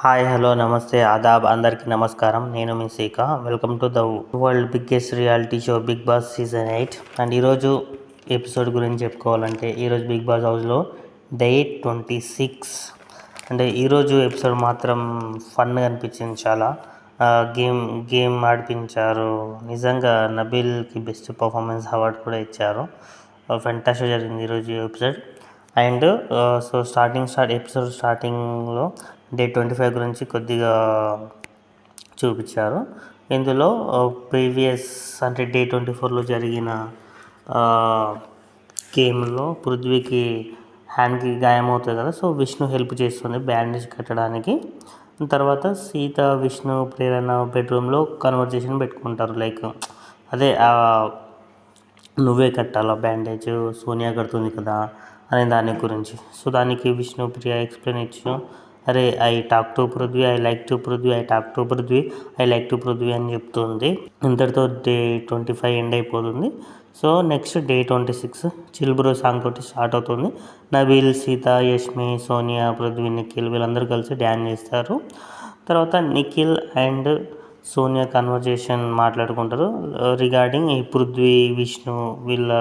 Hi hello నమస్తే ఆదాబ్ అందరికీ నమస్కారం. నేను మీ సీక. Welcome to the world biggest reality show Big Boss season 8. And ఈరోజు ఎపిసోడ్ గురించి చెప్పుకోవాలంటే ఈరోజు బిగ్ బాస్ హౌస్లో డే 26. అంటే ఈరోజు ఎపిసోడ్ మాత్రం ఫన్గా అనిపించింది. చాలా గేమ్ ఆడిపించారు. నిజంగా నబీల్కి బెస్ట్ పర్ఫార్మెన్స్ అవార్డు కూడా ఇచ్చారు. ఫెంటాస్టిక్ జరిగింది ఈరోజు ఎపిసోడ్. అండ్ సో ఎపిసోడ్ స్టార్టింగ్లో డే 25 గురించి కొద్దిగా చూపించారు. ఇందులో ప్రీవియస్ అంటే డే 24లో జరిగిన గేమ్లో పృథ్వీకి హ్యాండ్కి గాయమవుతుంది కదా. సో విష్ణు హెల్ప్ చేస్తుంది బ్యాండేజ్ కట్టడానికి. తర్వాత సీత, విష్ణు, ప్రేరణ బెడ్రూమ్లో కన్వర్జేషన్ పెట్టుకుంటారు. లైక్ అదే నువ్వే కట్టాలా బ్యాండేజ్, సోనియా కడుతుంది కదా అనే దాని గురించి. సో దానికి విష్ణు ప్రియ ఎక్స్ప్లెయిన్ ఇచ్చు, అరే I talk to Prithvi, I like to Prithvi, I talk to Prithvi, I like to Prithvi అని చెప్తుంది. ఇంతటితో డే 25 ఎండ్ అయిపోతుంది. So next day 26 chill bro song తోటి స్టార్ట్ అవుతుంది. నబీల్, సీత, యష్మి, సోనియా, పృథ్వీ, నిఖిల్ వీళ్ళందరూ కలిసి డ్యాన్స్ చేస్తారు. తర్వాత నిఖిల్ అండ్ సోనియా కన్వర్జేషన్ మాట్లాడుకుంటారు రిగార్డింగ్ ఈ పృథ్వీ, విష్ణు వీళ్ళు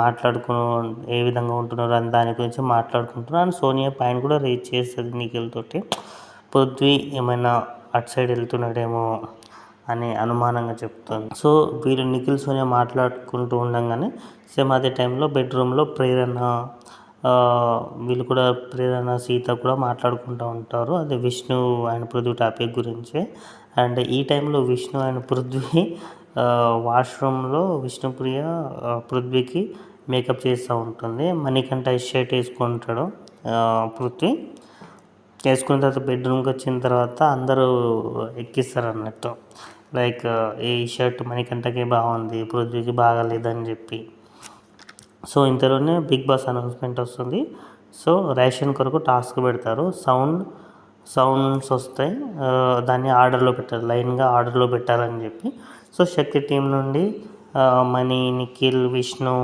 మాట్లాడుకుని ఏ విధంగా ఉంటున్నారు అని దాని గురించి మాట్లాడుకుంటున్నారు. అండ్ సోనియా పాయింట్ కూడా రీచ్ చేస్తుంది నిఖిల్ తోటి, పృథ్వీ ఏమైనా అటు సైడ్ వెళ్తున్నాడేమో అని అనుమానంగా చెప్తుంది. సో వీళ్ళు నిఖిల్, సోనియా మాట్లాడుకుంటూ ఉండగానే సేమ్ అదే టైంలో బెడ్రూమ్లో ప్రేరణ, సీత కూడా మాట్లాడుకుంటూ ఉంటారు. అదే విష్ణు అండ్ పృథ్వీ టాపిక్ గురించి. అండ్ ఈ టైంలో విష్ణు అండ్ పృథ్వీ వాష్రూమ్లో విష్ణుప్రియ పృథ్వీకి మేకప్ చేస్తూ ఉంటుంది. మణికంఠ షర్ట్ వేసుకుంటాడు. పృథ్వీ వేసుకున్న తర్వాత బెడ్రూమ్కి వచ్చిన తర్వాత అందరూ ఎక్కిస్తారు అన్నట్టు. లైక్ ఈ షర్ట్ మణికంఠకి బాగుంది, పృథ్వీకి బాగాలేదని చెప్పి. సో ఇంతలోనే బిగ్ బాస్ అనౌన్స్మెంట్ వస్తుంది. సో రేషన్ కొరకు టాస్క్ పెడతారు. సౌండ్స్ వస్తాయి, దాన్ని ఆర్డర్లో పెట్టారు, లైన్గా ఆర్డర్లో పెట్టాలని చెప్పి. సో శక్తి టీం నుండి మణి, నిఖిల్, విష్ణు,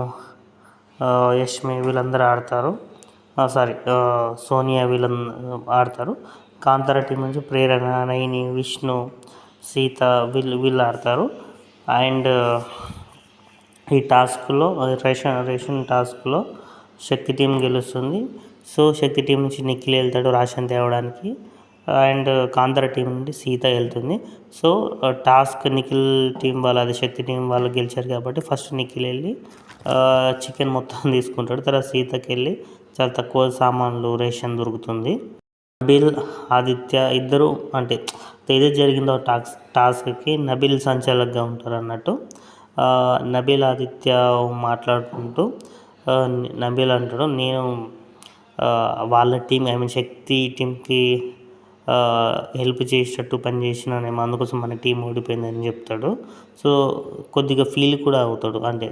యష్మి వీళ్ళందరూ ఆడతారు. సోనియా ఆడతారు. కాంతార టీం నుంచి ప్రేరణ, నైని, విష్ణు, సీత వీళ్ళు ఆడతారు. అండ్ ఈ టాస్క్లో రేషన్ టాస్క్లో శక్తి టీం గెలుస్తుంది. సో శక్తి టీం నుంచి నిఖిల్ వెళ్తాడు రేషన్ తేవడానికి. అండ్ కాంతార టీం నుండి సీత వెళ్తుంది. సో టాస్క్ నిఖిల్ టీం అది శక్తి టీం వాళ్ళు గెలిచారు కాబట్టి ఫస్ట్ నిఖిల్ వెళ్ళి చికెన్ మొత్తం తీసుకుంటాడు. తర్వాత సీతకి వెళ్ళి చాలా తక్కువ సామాన్లు రేషన్ దొరుకుతుంది. నబీల్, ఆదిత్య ఇద్దరు అంటే ఏదైతే జరిగిందో టాస్క్కి నబీల్ సంచాలకుగా ఉంటారు అన్నట్టు. నబీల్, ఆదిత్య మాట్లాడుకుంటూ నబీల్ అంటాడు, నేను వాళ్ళ టీం శక్తి టీంకి హెల్ప్ చేసేటట్టు పని చేసినానేమో, అందుకోసం మన టీం ఓడిపోయిందని చెప్తాడు. సో కొద్దిగా ఫీల్ కూడా అవుతాడు, అంటే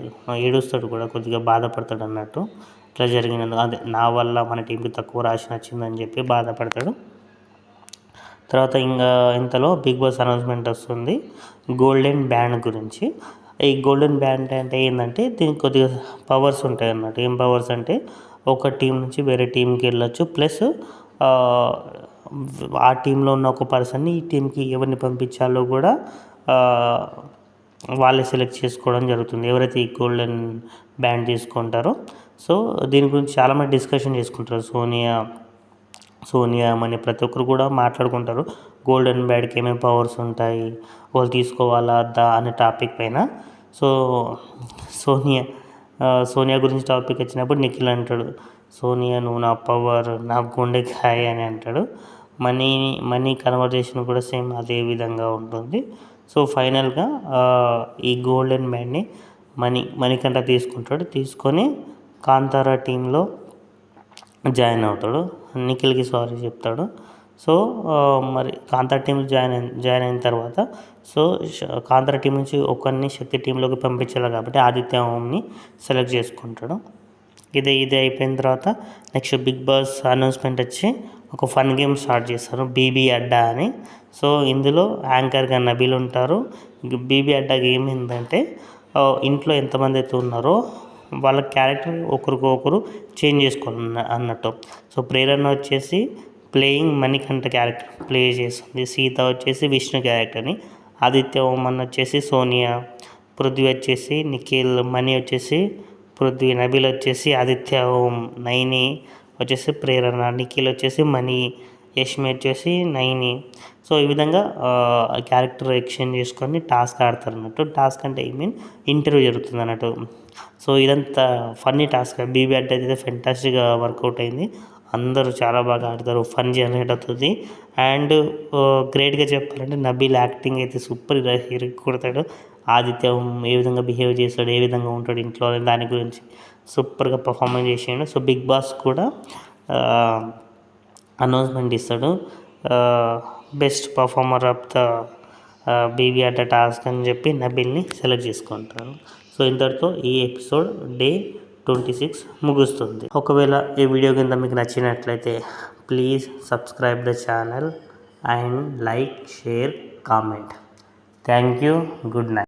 ఏడుస్తాడు కూడా, కొద్దిగా బాధపడతాడు అన్నట్టు. ఇట్లా జరిగినందుకు అదే నా వల్ల మన టీంకి తక్కువ రాసి వచ్చిందని చెప్పి బాధపడతాడు. తర్వాత ఇంతలో బిగ్ బాస్ అనౌన్స్మెంట్ వస్తుంది గోల్డెన్ బ్యాండ్ గురించి. ఈ గోల్డెన్ బ్యాండ్ అంటే ఏంటంటే దీనికి కొద్దిగా పవర్స్ ఉంటాయి అన్నట్టు. ఏం పవర్స్ అంటే ఒక టీం నుంచి వేరే టీంకి వెళ్ళొచ్చు, ప్లస్ ఆ టీంలో ఉన్న ఒక పర్సన్ని ఈ టీంకి ఎవరిని పంపించాలో కూడా వాళ్ళే సెలెక్ట్ చేసుకోవడం జరుగుతుంది, ఎవరైతే ఈ గోల్డెన్ బ్యాండ్ తీసుకుంటారో. సో దీని గురించి చాలామంది డిస్కషన్ చేసుకుంటారు. సోనియా మని ప్రతి ఒక్కరు కూడా మాట్లాడుకుంటారు గోల్డెన్ బ్యాండ్కి ఏమేమి పవర్స్ ఉంటాయి, వాళ్ళు తీసుకోవాలా వద్దా అనే టాపిక్ పైన. సో సోనియా గురించి టాపిక్ వచ్చినప్పుడు నిఖిల్ అంటాడు, సోనియా నువ్వు నా పవర్, నా గుండెకాయ అని అంటాడు. మనీ కన్వర్జేషన్ కూడా సేమ్ అదే విధంగా ఉంటుంది. సో ఫైనల్గా ఈ గోల్డెన్ బ్యాండ్ని మణికంఠ తీసుకొని కాంతారా టీంలో జాయిన్ అవుతాడు. నిఖిల్కి సారీ చెప్తాడు. సో మరి కాంతారా టీంలో జాయిన్ అయిన తర్వాత సో కాంతారా టీం నుంచి ఒకరిని శక్తి టీంలోకి పంపించాలి కాబట్టి ఆదిత్య ఓంని సెలెక్ట్ చేసుకుంటాడు. ఇదే అయిపోయిన తర్వాత నెక్స్ట్ బిగ్ బాస్ అనౌన్స్మెంట్ వచ్చి ఒక ఫన్ గేమ్ స్టార్ట్ చేస్తారు, బీబీ అడ్డా అని. సో ఇందులో యాంకర్గా నబీల్ ఉంటారు. బీబీ అడ్డా గేమ్ ఏంటంటే ఇంట్లో ఎంతమంది అయితే ఉన్నారో వాళ్ళ క్యారెక్టర్ ఒకరికొకరు చేంజ్ చేసుకోవాలి అన్నట్టు. సో ప్రేరణ వచ్చేసి ప్లేయింగ్ మణికంఠ క్యారెక్టర్ ప్లే చేస్తుంది. సీత వచ్చేసి విష్ణు క్యారెక్టర్ని, ఆదిత్య ఓమన్ వచ్చేసి సోనియా, పృథ్వీ వచ్చేసి నిఖిల్, మణి వచ్చేసి పృథ్వీ, నబిల్ వచ్చేసి ఆదిత్య ఓం, నైని వచ్చేసి ప్రేరణ, నిఖిల్ వచ్చేసి మణి, యష్మి వచ్చేసి నైని. సో ఈ విధంగా క్యారెక్టర్ ఎక్స్చేంజ్ చేసుకొని టాస్క్ ఆడతారు అన్నట్టు. టాస్క్ అంటే ఐ మీన్ ఇంటర్వ్యూ జరుగుతుంది అన్నట్టు. సో ఇదంతా ఫన్నీ టాస్క్. బీబీ అడ్డా అయితే ఫెంటాస్టిక్గా వర్కౌట్ అయింది. అందరూ చాలా బాగా ఆడతారు, ఫన్ జనరేట్ అవుతుంది. అండ్ గ్రేట్గా చెప్పాలంటే నబీల్ యాక్టింగ్ అయితే సూపర్ కొడతాడు. ఆదిత్య ఏ విధంగా బిహేవ్ చేస్తాడు, ఏ విధంగా ఉంటాడు ఇంట్లో దాని గురించి సూపర్గా పర్ఫార్మెన్స్ చేసాడు. సో బిగ్ బాస్ కూడా అనౌన్స్మెంట్ ఇస్తాడు, best performer of the BB adda task అని చెప్పి నబీల్ని సెలెక్ట్ చేసుకుంటారు. సో ఇంతటితో ఈ ఎపిసోడ్ డే 26 ముగుస్తుంది. ఒకవేళ ఈ వీడియో కింద మీకు నచ్చినట్లయితే please subscribe the channel and like, share, comment. Thank you. Good night.